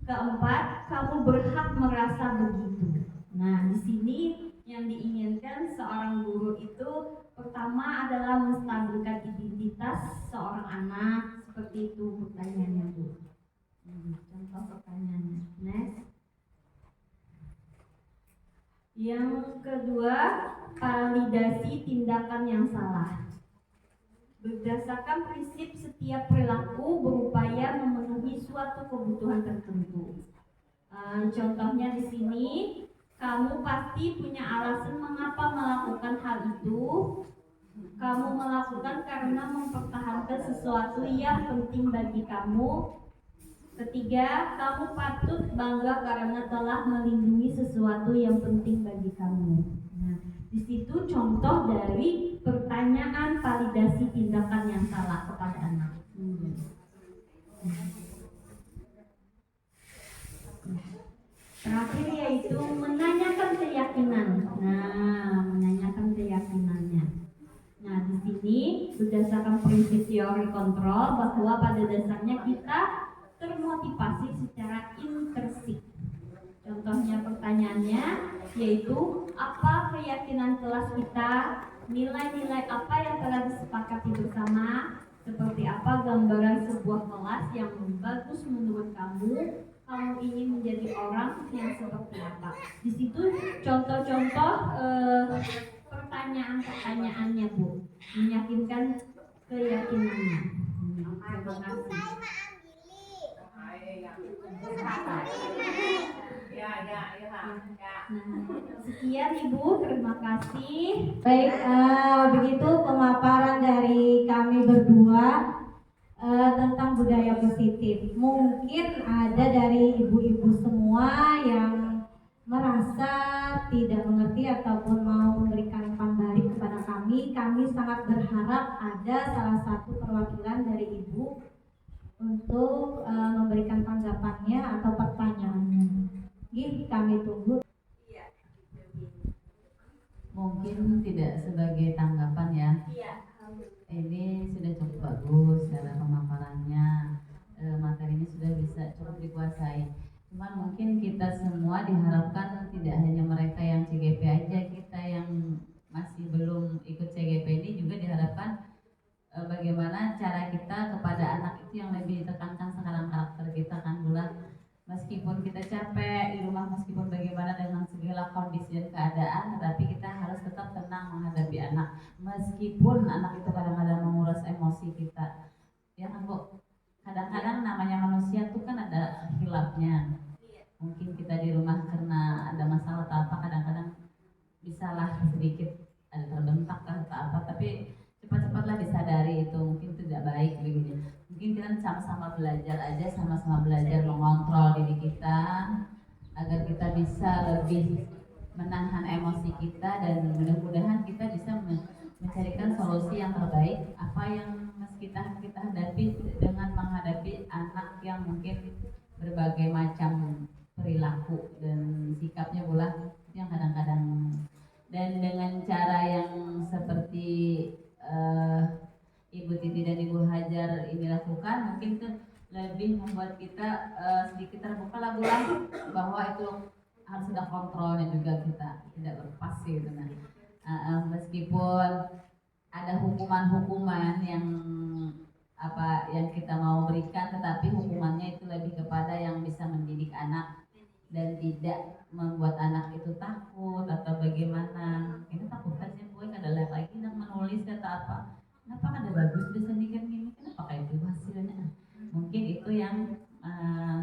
Keempat, kamu berhak merasa begitu. Nah, di sini yang diinginkan seorang guru itu pertama adalah menstabilkan identitas seorang anak. Seperti itu pertanyaannya, Bu. Contoh pertanyaannya. Next. Yang kedua, validasi tindakan yang salah. Berdasarkan prinsip setiap perilaku berupaya memenuhi suatu kebutuhan tertentu. Contohnya di sini, kamu pasti punya alasan mengapa melakukan hal itu. Kamu melakukan karena mempertahankan sesuatu yang penting bagi kamu. Ketiga, kamu patut bangga karena telah melindungi sesuatu yang penting bagi kamu. Nah, di situ contoh dari pertanyaan validasi tindakan yang salah kepada anak. Terakhir yaitu menanyakan keyakinan. Nah, menanyakan keyakinannya. Nah, di sini berdasarkan prinsip teori kontrol bahwa pada dasarnya kita termotivasi secara intrinsik. Contohnya pertanyaannya yaitu apa keyakinan kelas kita, nilai-nilai apa yang telah disepakati bersama, seperti apa gambaran sebuah kelas yang bagus menurut kamu, kamu ingin menjadi orang yang seperti apa. Di situ contoh-contoh pertanyaan-pertanyaannya, Bu, meyakinkan keyakinannya. Terima kasih. Sekian Ibu, terima kasih. Baik, begitu pemaparan dari kami berdua tentang budaya positif. Mungkin ada dari ibu-ibu semua yang merasa tidak mengerti ataupun mau memberikan umpan balik kepada kami. Kami sangat berharap ada salah satu perwakilan dari ibu untuk memberikan tanggapannya atau pertanyaannya. Kami tunggu. Mungkin tidak sebagai tanggapan ya. Ini sudah cukup bagus cara pemaparannya, materinya sudah bisa cukup dikuasai. Cuman mungkin kita semua diharapkan tidak hanya mereka yang CGP aja, kita yang masih belum ikut CGP ini juga diharapkan bagaimana cara kita kepada anak itu yang lebih ditekankan sekarang karakter kita kan bulan. Meskipun kita capek di rumah, meskipun bagaimana dengan segala kondisi dan keadaan, tetapi kita harus tetap tenang menghadapi anak. Meskipun anak itu kadang-kadang menguras emosi kita, ya kan Bu? Kadang-kadang namanya manusia tuh kan ada hilafnya. Mungkin kita di rumah karena ada masalah atau apa, kadang-kadang bisalah sedikit ada terbentak atau apa, tapi cepat-cepatlah disadari itu mungkin tidak baik begini. Mungkin kita sama-sama belajar aja, sama-sama belajar mengontrol diri kita agar kita bisa lebih menahan emosi kita dan mudah-mudahan kita bisa mencarikan solusi yang terbaik apa yang kita hadapi dengan menghadapi anak yang mungkin berbagai macam perilaku dan sikapnya pula yang kadang-kadang. Dan dengan dilakukan, mungkin itu lebih membuat kita sedikit terbuka lah bulan bahwa itu harus ada kontrolnya juga, kita tidak lepas gitu. Meskipun ada hukuman-hukuman yang yang kita mau berikan, tetapi hukumannya itu lebih kepada yang bisa mendidik anak dan tidak membuat anak itu takut atau bagaimana. Ini takut kan sih, boy kadang lagi nak menulis kata apa, kenapa ada bagus disendirikan gini, kenapa kayak itu hasilnya. Mungkin itu yang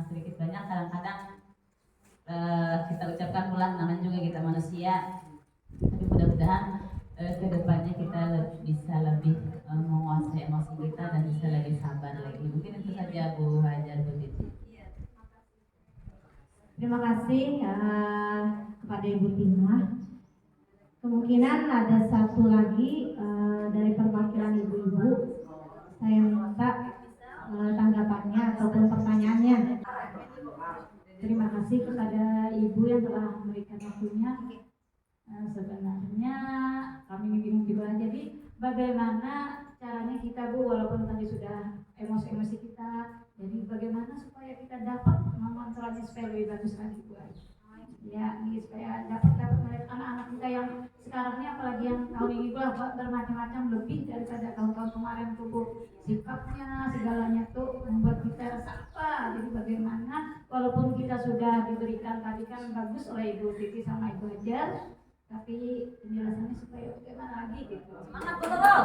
sedikit banyak kadang-kadang kita ucapkan bulan, namanya juga kita manusia, tapi mudah-mudahan kedepannya kita bisa lebih menguasai emosi kita dan bisa lebih sabar lagi. Mungkin itu saja Bu Hajar, Bu Titi. Terima kasih kepada Ibu Tina. Kemungkinan ada satu lagi dari perwakilan ibu-ibu. Saya minta tanggapannya ataupun pertanyaannya. Terima kasih kepada ibu yang telah memberikan waktunya. Sebenarnya kami bingung juga, jadi bagaimana caranya kita Bu, walaupun tadi sudah emosi-emosi kita, jadi bagaimana supaya kita dapat mengontrolnya supaya lebih bagus lagi Bu, ya ini supaya dapat melihat anak-anak kita yang sekarang ini, apalagi yang tahun ini bermacam-macam lebih daripada tahun-tahun kemarin tuh Bu, sikapnya segalanya tuh membuat kita rasa apa. Jadi bagaimana walaupun kita sudah diberikan tadi kan bagus oleh Ibu Titi sama Ibu Hajar, tapi penjelasannya supaya bagaimana lagi gitu. Semangat betul.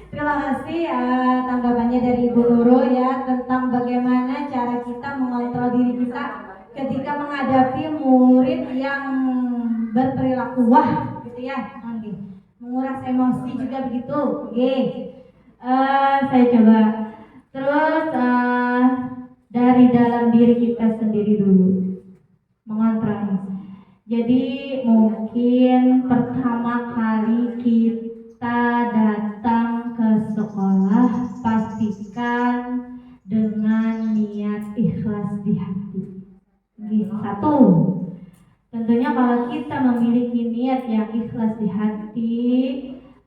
Terima kasih tanggapannya dari Ibu Nurul ya tentang bagaimana cara kita mengontrol diri kita ketika menghadapi murid yang berperilaku wah gitu ya. Menguras emosi juga begitu. Oke. Saya coba. Terus dari dalam diri kita sendiri dulu mengontrol. Jadi mungkin pertama kali kita datang ke sekolah, pastikan dengan niat ikhlas di hati. Satu, tentunya kalau kita memiliki niat yang ikhlas di hati,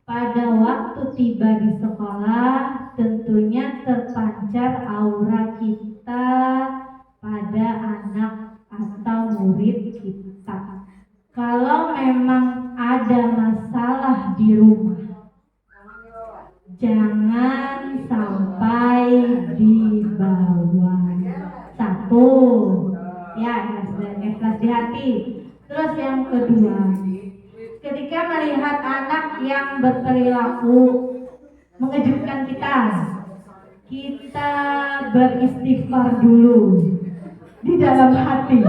pada waktu tiba di sekolah tentunya terpancar aura kita pada anak atau murid kita. Kalau memang ada masalah di rumah, jangan sampai dibawa. Satu, ya ikhlas di hati. Terus yang kedua, ketika melihat anak yang berperilaku mengejutkan kita beristighfar dulu di dalam hati.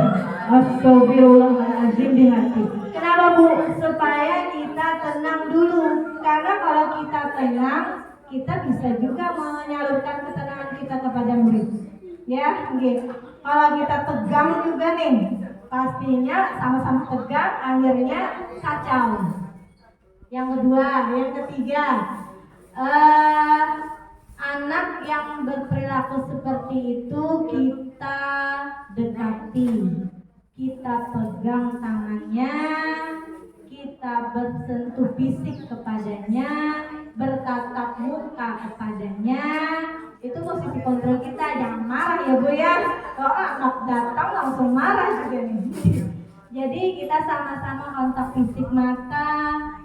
Astagfirullahaladzim, di hati. Kenapa Bu? Supaya kita tenang dulu. Karena kalau kita tenang, kita bisa juga menyalurkan ketenangan kita kepada murid. Ya, gitu. Kalau kita tegang juga nih, pastinya sama-sama tegang, akhirnya kacau. Yang kedua, yang ketiga, anak yang berperilaku seperti itu kita dekati, kita pegang tangannya, kita bersentuh fisik kepadanya, bertatap muka kepadanya. Itu posisi kontrol kita, jangan marah ya Bu ya. Kalau anak datang langsung marah juga nih. Jadi kita sama-sama kontak fisik mata,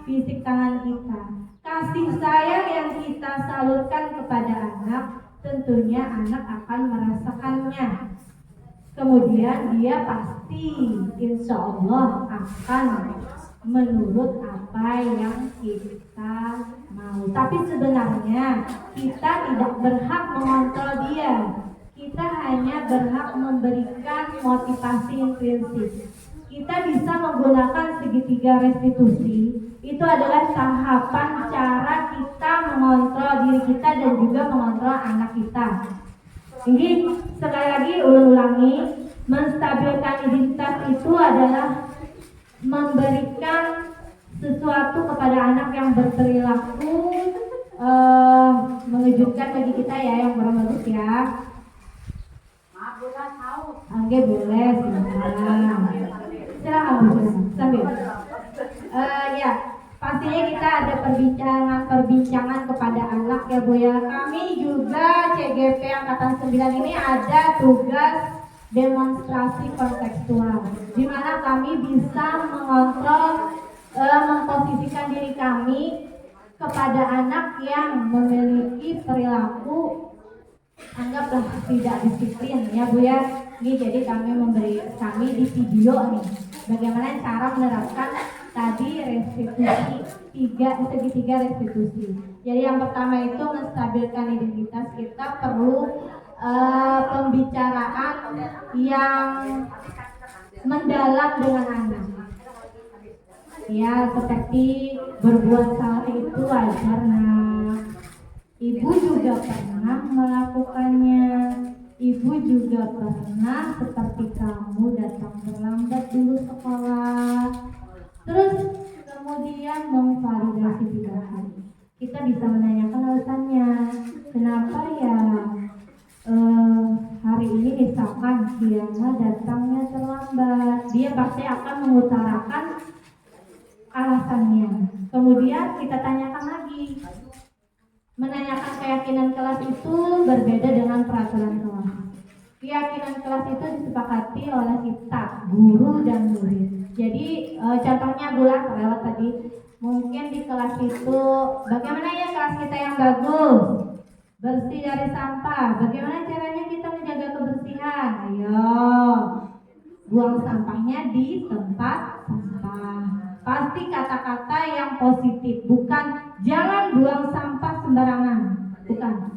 fisik tangan kita. Kasih sayang yang kita salurkan kepada anak, tentunya anak akan merasakannya. Kemudian dia pasti insya Allah akan menurut apa yang kita mau. Tapi sebenarnya kita tidak berhak mengontrol dia. Kita hanya berhak memberikan motivasi intrinsik. Kita bisa menggunakan segitiga restitusi. Itu adalah tahapan cara kita mengontrol diri kita dan juga mengontrol anak kita. Ini sekali lagi ulangi, menstabilkan identitas itu adalah memberikan sesuatu kepada anak yang berperilaku mengejutkan bagi kita ya, yang kurang bagus ya. Maaf Bu, tahu. Oke, boleh, silakan Bu, sambil. Ya, pasti pastinya kita ada perbincangan kepada anak ya Bu ya. Kami juga CGP Angkatan 9 ini ada tugas demonstrasi kontekstual, di mana kami bisa mengontrol, memposisikan diri kami kepada anak yang memiliki perilaku anggaplah tidak disiplin ya Bu ya. Ini jadi kami di video nih bagaimana cara menerapkan tadi restitusi segitiga restitusi. Jadi yang pertama itu menstabilkan identitas, kita perlu pembicaraan yang mendalam dengan anak. Ya, seperti berbuat salah itu wajar nak. Ibu juga pernah melakukannya. Ibu juga pernah seperti kamu datang terlambat dulu sekolah. Terus kemudian memvalidasi 3 hari. Kita bisa menanyakan alasannya. Kenapa ya hari ini misalkan Diana datangnya terlambat. Dia pasti akan mengutarakan alasannya. Kemudian kita tanyakan lagi. Menanyakan keyakinan kelas itu berbeda dengan peraturan kelas. Keyakinan kelas itu disepakati oleh kita, guru dan murid. Jadi contohnya bulan lewat tadi, mungkin di kelas itu bagaimana ya kelas kita yang bagus, bersih dari sampah. Bagaimana caranya kita menjaga kebersihan? Ayo, buang sampahnya di tempat sampah. Pasti kata-kata yang positif, bukan jangan buang sampah sembarangan, bukan.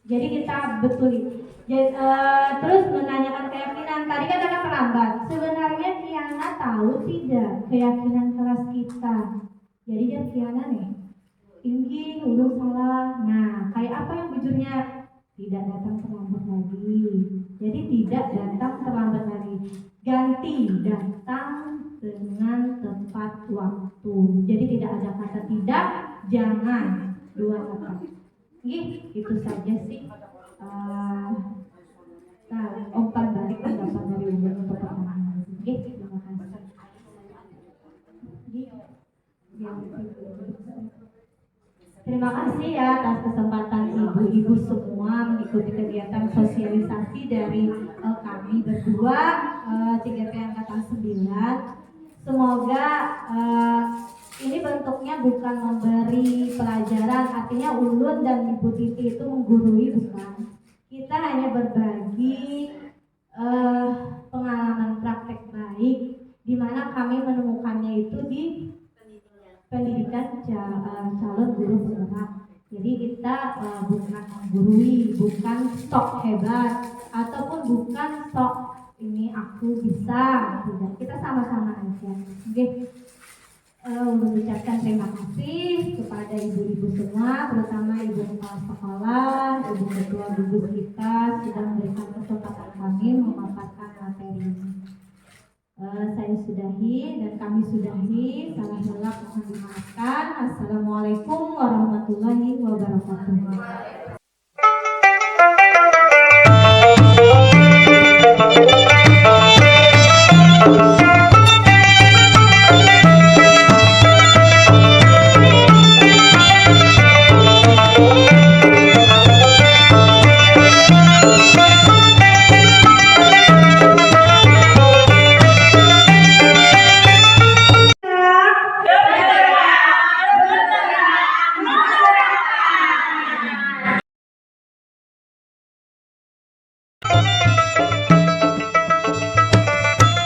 Jadi kita betuli. Terus menanyakan keyakinan. Tadi kan ada terlambat. Sebenarnya Kiana tahu tidak keyakinan kelas kita. Jadi dia Kiana nih tinggi, ulun salah. Nah, kayak apa yang bujurnya? Tidak datang terlambat lagi. Jadi tidak datang terlambat lagi. Ganti datang dengan tepat waktu. Jadi tidak ada kata tidak, jangan, 2 kata. Itu saja sih. Umpan balik pendapat dari Ubun untuk pertanyaan. Terima kasih. Terima kasih ya atas kesempatan ibu-ibu semua mengikuti kegiatan sosialisasi dari kami berdua CGP Angkatan 9. Semoga ini bentuknya bukan memberi pelajaran, artinya Ulun dan Ibu Titi itu menggurui, bukan. Kita hanya berbagi pengalaman praktek baik, di mana kami menemukannya itu di pendidikan calon guru penggerak. Jadi kita bukan menggurui, bukan sok hebat, ataupun bukan sok ini aku bisa, tidak. Kita sama-sama aja. Mengucapkan terima kasih kepada ibu-ibu semua, terutama ibu kepala sekolah, ibu ketua gugus kita sudah memberikan kesempatan kami memaparkan materi ini. Saya sudahi dan kami sudahi. Salah hilaf mohon dimaafkan. Assalamualaikum warahmatullahi wabarakatuh.